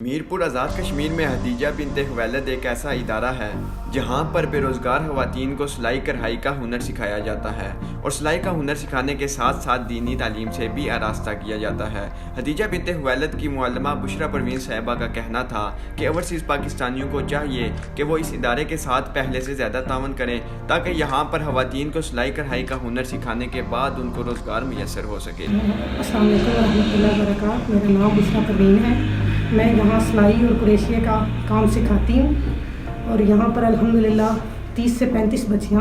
میرپور آزاد کشمیر میں ہدیجہ بنت خویلد ایک ایسا ادارہ ہے جہاں پر بے روزگار خواتین کو سلائی کڑھائی کا ہنر سکھایا جاتا ہے اور سلائی کا ہنر سکھانے کے ساتھ ساتھ دینی تعلیم سے بھی آراستہ کیا جاتا ہے۔ ہدیجہ بنت خویلد کی معلمہ بشرا پروین صاحبہ کا کہنا تھا کہ اوورسیز پاکستانیوں کو چاہیے کہ وہ اس ادارے کے ساتھ پہلے سے زیادہ تعاون کریں تاکہ یہاں پر خواتین کو سلائی کڑھائی کا ہنر سکھانے کے بعد ان کو روزگار میسر ہو سکے۔ السلام علیکم ورحمۃ اللہ وبرکاتہ۔ میرا نام بشرا پروین ہے۔ میں یہاں سلائی اور کریشیے کا کام سکھاتی ہوں اور یہاں پر الحمدللہ 30 سے 35 بچیاں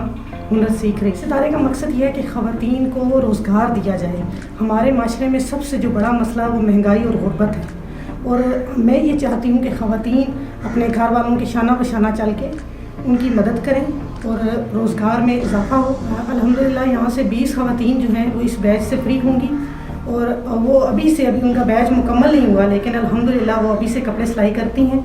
ہنر سیکھ رہی ہیں۔ اس ادارے کا مقصد یہ ہے کہ خواتین کو روزگار دیا جائے۔ ہمارے معاشرے میں سب سے جو بڑا مسئلہ وہ مہنگائی اور غربت ہے، اور میں یہ چاہتی ہوں کہ خواتین اپنے گھر والوں کے شانہ بشانہ چل کے ان کی مدد کریں اور روزگار میں اضافہ ہو۔ الحمدللہ یہاں سے 20 خواتین جو ہیں وہ اس بیچ سے فری ہوں گی، اور وہ ابھی ان کا بیچ مکمل نہیں ہوا، لیکن الحمدللہ وہ ابھی سے کپڑے سلائی کرتی ہیں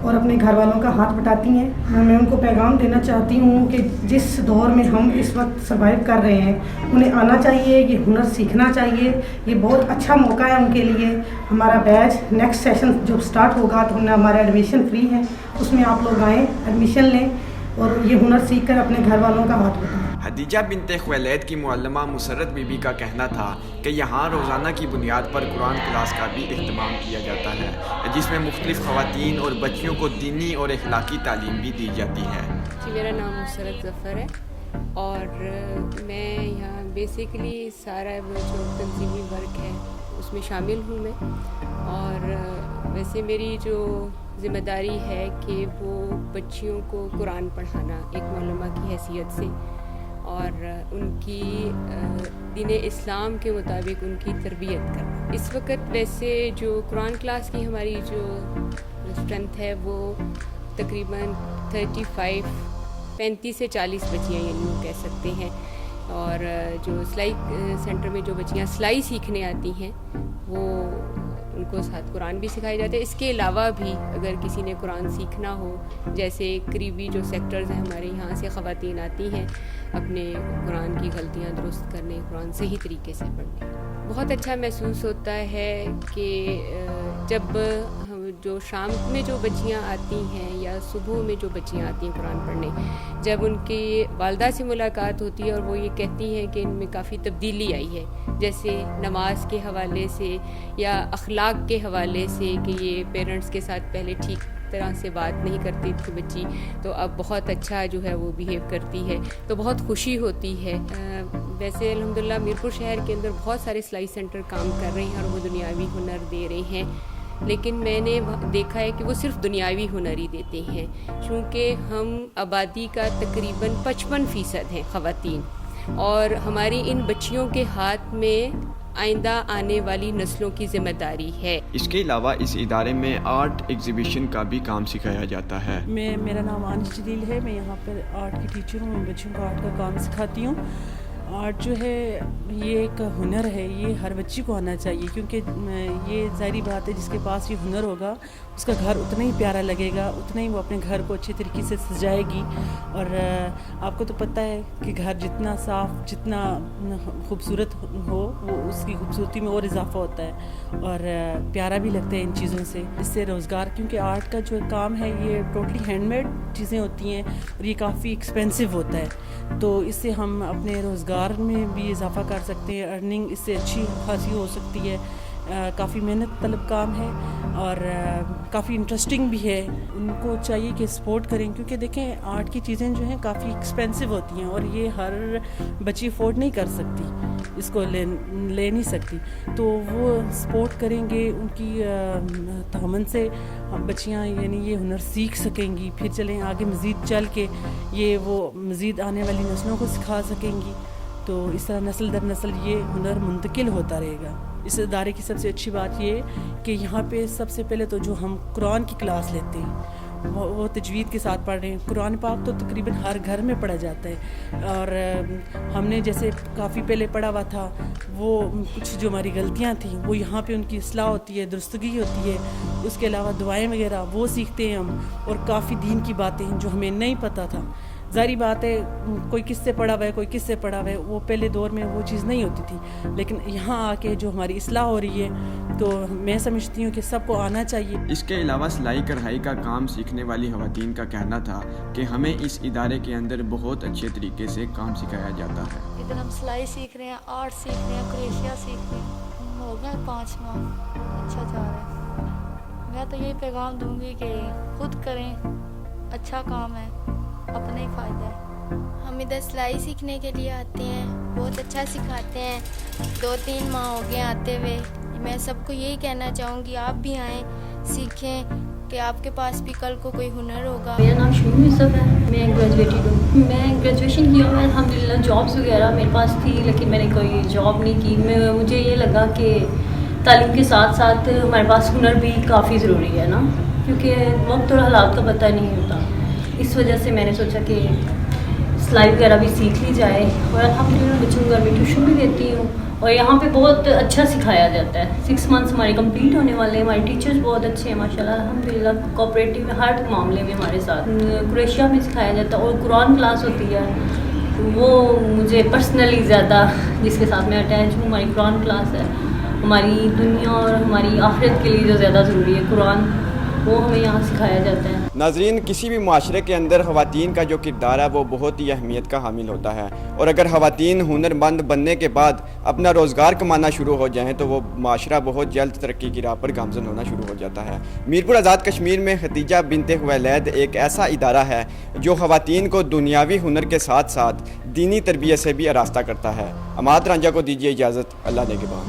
اور اپنے گھر والوں کا ہاتھ بٹاتی ہیں۔ میں ان کو پیغام دینا چاہتی ہوں کہ جس دور میں ہم اس وقت سروائیو کر رہے ہیں انہیں آنا چاہیے، یہ ہنر سیکھنا چاہیے۔ یہ بہت اچھا موقع ہے ان کے لیے۔ ہمارا بیچ نیکسٹ سیشن جب سٹارٹ ہوگا تو ہمارا ایڈمیشن فری ہے، اس میں آپ لوگ آئیں، ایڈمیشن لیں اور یہ ہنر سیکھ کر اپنے گھر والوں کا ہاتھ بٹائیں۔ ہدیجہ بنت خویلد کی معلمہ مسرت بی بی کا کہنا تھا کہ یہاں روزانہ کی بنیاد پر قرآن کلاس کا بھی اہتمام کیا جاتا ہے، جس میں مختلف خواتین اور بچیوں کو دینی اور اخلاقی تعلیم بھی دی جاتی ہے۔ جی، میرا نام مسرت ظفر ہے اور میں یہاں بیسیکلی سارا وہ جو تنظیمی ورک ہے اس میں شامل ہوں میں، اور ویسے میری جو ذمہ داری ہے کہ وہ بچیوں کو قرآن پڑھانا ایک معلمہ کی حیثیت سے، اور ان کی دین اسلام کے مطابق ان کی تربیت کرنا۔ اس وقت ویسے جو قرآن کلاس کی ہماری جو اسٹرینتھ ہے وہ تقریباً 35 سے 40 بچیاں یعنی وہ کہہ سکتے ہیں، اور جو سلائی سینٹر میں جو بچیاں سلائی سیکھنے آتی ہیں وہ ان کو ساتھ قرآن بھی سکھائے جاتے ہیں۔ اس کے علاوہ بھی اگر کسی نے قرآن سیکھنا ہو، جیسے قریبی جو سیکٹرز ہیں ہمارے یہاں سے خواتین آتی ہیں اپنے قرآن کی غلطیاں درست کرنے، قرآن صحیح طریقے سے پڑھنے۔ بہت اچھا محسوس ہوتا ہے کہ جب جو شام میں جو بچیاں آتی ہیں یا صبح میں جو بچیاں آتی ہیں قرآن پڑھنے، جب ان کی والدہ سے ملاقات ہوتی ہے اور وہ یہ کہتی ہیں کہ ان میں کافی تبدیلی آئی ہے، جیسے نماز کے حوالے سے یا اخلاق کے حوالے سے کہ یہ پیرنٹس کے ساتھ پہلے ٹھیک طرح سے بات نہیں کرتی تھی بچی، تو اب بہت اچھا جو ہے وہ بیہیو کرتی ہے، تو بہت خوشی ہوتی ہے۔ ویسے الحمدللہ میرپور شہر کے اندر بہت سارے سلائی سینٹر کام کر رہے ہیں اور وہ دنیاوی ہنر دے رہے ہیں، لیکن میں نے دیکھا ہے کہ وہ صرف دنیاوی ہنر ہی دیتے ہیں، چونکہ ہم آبادی کا تقریباً 55% ہیں خواتین، اور ہماری ان بچیوں کے ہاتھ میں آئندہ آنے والی نسلوں کی ذمہ داری ہے۔ اس کے علاوہ اس ادارے میں آرٹ ایگزیبیشن کا بھی کام سکھایا جاتا ہے۔ میرا نام آنس جلیل ہے۔ میں یہاں پر آرٹ کی ٹیچر ہوں۔ میں بچوں کو آرٹ کا کام سکھاتی ہوں۔ آرٹ جو ہے یہ ایک ہنر ہے، یہ ہر بچی کو آنا چاہیے، کیونکہ یہ ظاہری بات ہے جس کے پاس یہ ہنر ہوگا اس کا گھر اتنا ہی پیارا لگے گا، اتنا ہی وہ اپنے گھر کو اچھے طریقے سے سجائے گی۔ اور آپ کو تو پتہ ہے کہ گھر جتنا صاف، جتنا خوبصورت ہو، وہ اس کی خوبصورتی میں اور اضافہ ہوتا ہے اور پیارا بھی لگتا ہے ان چیزوں سے۔ اس سے روزگار، کیونکہ آرٹ کا جو کام ہے یہ ٹوٹلی ہینڈ میڈ چیزیں ہوتی ہیں اور یہ کافی ایکسپینسو ہوتا ہے، تو اس سے ہم اپنے روزگار میں بھی اضافہ کر سکتے ہیں۔ ارننگ اس سے اچھی خاصی ہو سکتی ہے۔ کافی محنت طلب کام ہے اور کافی انٹرسٹنگ بھی ہے۔ ان کو چاہیے کہ سپورٹ کریں، کیونکہ دیکھیں آرٹ کی چیزیں جو ہیں کافی ایکسپینسو ہوتی ہیں اور یہ ہر بچی افورڈ نہیں کر سکتی، اس کو لے نہیں سکتی، تو وہ سپورٹ کریں گے ان کی تعاون سے بچیاں یعنی یہ ہنر سیکھ سکیں گی، پھر چلیں آگے مزید چل کے یہ وہ مزید آنے والی نسلوں کو سکھا سکیں گی، تو اس طرح نسل در نسل یہ ہنر منتقل ہوتا رہے گا۔ اس ادارے کی سب سے اچھی بات یہ کہ یہاں پہ سب سے پہلے تو جو ہم قرآن کی کلاس لیتے ہیں وہ تجوید کے ساتھ پڑھ رہے ہیں۔ قرآن پاک تو تقریباً ہر گھر میں پڑھا جاتا ہے، اور ہم نے جیسے کافی پہلے پڑھا ہوا تھا وہ کچھ جو ہماری غلطیاں تھیں وہ یہاں پہ ان کی اصلاح ہوتی ہے، درستگی ہوتی ہے۔ اس کے علاوہ دعائیں وغیرہ وہ سیکھتے ہیں ہم، اور کافی دین کی باتیں جو ہمیں نہیں پتہ تھا ظاہری بات ہے کوئی کس سے پڑھا ہوا ہے کوئی کس سے پڑھا ہوا ہے, وہ پہلے دور میں وہ چیز نہیں ہوتی تھی, لیکن یہاں آ کے جو ہماری اصلاح ہو رہی ہے تو میں سمجھتی ہوں کہ سب کو آنا چاہیے. اس کے علاوہ سلائی کڑھائی کا کام سیکھنے والی خواتین کا کہنا تھا کہ ہمیں اس ادارے کے اندر بہت اچھے طریقے سے کام سکھایا جاتا ہے. ادھر ہم سلائی سیکھ رہے ہیں, آرٹ سیکھ رہے ہیں, کریشیا سیکھ رہے ہیں, ہو گئے 5 ماہ, اچھا جا رہا ہے. میں تو یہی پیغام دوں گی کہ خود کریں, اچھا کام ہے, اپنے ہی فائدہ ہے. ہم ادھر سلائی سیکھنے کے لیے آتے ہیں, بہت اچھا سکھاتے ہیں, 2-3 ماہ ہو گئے آتے ہوئے. میں سب کو یہی کہنا چاہوں گی آپ بھی آئیں, سیکھیں کہ آپ کے پاس بھی کل کو کوئی ہنر ہوگا. میرا نام شمیم یوسف ہے, میں گریجویٹڈ ہوں. میں گریجویشن کیا ہوں, الحمدللہ جابس وغیرہ میرے پاس تھی لیکن میں نے کوئی جاب نہیں کی. مجھے یہ لگا کہ تعلیم کے ساتھ ساتھ ہمارے پاس ہنر بھی کافی ضروری ہے نا, کیونکہ وقت اور حالات کا پتہ نہیں ہوتا. اس وجہ سے میں نے سوچا کہ سلائی وغیرہ بھی سیکھ لی جائے, اور الحمدللہ بچوں کو گھر میں ٹیوشن بھی دیتی ہوں, اور یہاں پہ بہت اچھا سکھایا جاتا ہے. 6 منتھس ہمارے کمپلیٹ ہونے والے ہیں. ہمارے ٹیچرز بہت اچھے ہیں ماشاء اللہ, الحمدللہ کوآپریٹیو میں ہر معاملے میں ہمارے ساتھ. کریشیا میں سکھایا جاتا ہے, اور قرآن کلاس ہوتی ہے, وہ مجھے پرسنلی زیادہ جس کے ساتھ میں اٹیچ ہوں. ہماری قرآن کلاس ہے, ہماری دنیا اور ہماری آخرت کے لیے جو زیادہ ضروری ہے قرآن, وہ ہمیں یہاں سکھایا جاتا ہے. ناظرین, کسی بھی معاشرے کے اندر خواتین کا جو کردار ہے وہ بہت ہی اہمیت کا حامل ہوتا ہے, اور اگر خواتین ہنر مند بننے کے بعد اپنا روزگار کمانا شروع ہو جائیں تو وہ معاشرہ بہت جلد ترقی کی راہ پر گامزن ہونا شروع ہو جاتا ہے. میرپور آزاد کشمیر میں ختیجہ بنت خویلد ایک ایسا ادارہ ہے جو خواتین کو دنیاوی ہنر کے ساتھ ساتھ دینی تربیت سے بھی آراستہ کرتا ہے. عماد رانجھا کو دیجیے اجازت, اللہ نگہبان.